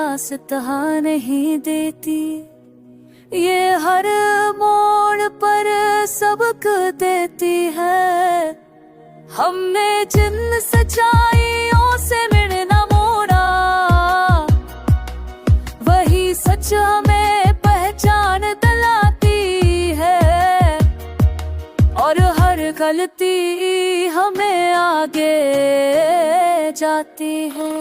रास्ता नहीं देती, ये हर मोड़ पर सबक देती है। हमने जिन सच्चाइयों से मिलना मोड़ा, वही सच हमें पहचान दिलाती है, और हर गलती हमें आगे जाती है।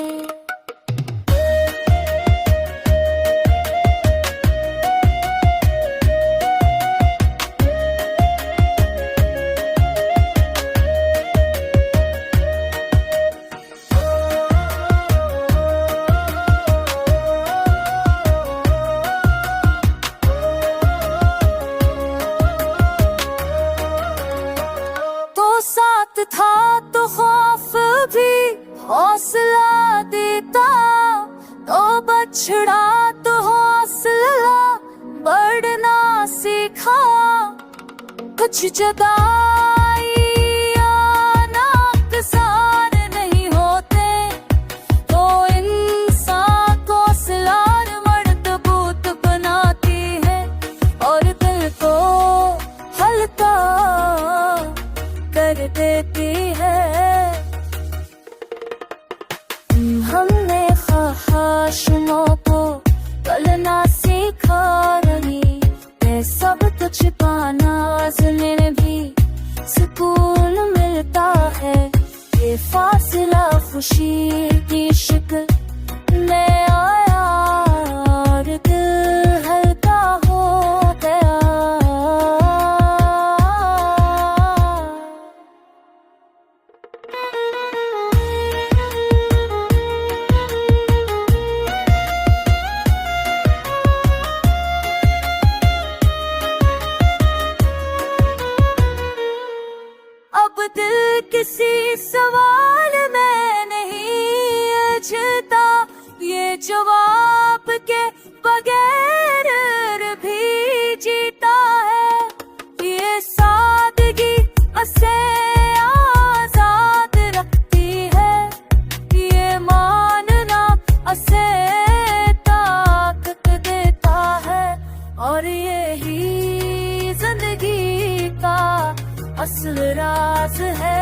साथ था तो खौफ भी हौसला देता, तो बछड़ा तो हौसला बढ़ना सीखा। कुछ जुदाई नाकसार नहीं होते, तो इंसान को हौसला मजबूत बनाती है, और दिल को हल्का कर देती है। हमने ख्वाहिशों को तलना सीखा नहीं, ये सब तो छिपाना में भी सुकून मिलता है। ये फासला खुशी की शिकल में आया, और दिल हल्का हो गया। अब दिल किसी सवाल में नहीं उलझता, ये जवाब के बगैर भी जीता है। ये सादगी उसे आजाद रखती है, ये मानना उसे ताकत देता है, और यही जिंदगी का असल राज है।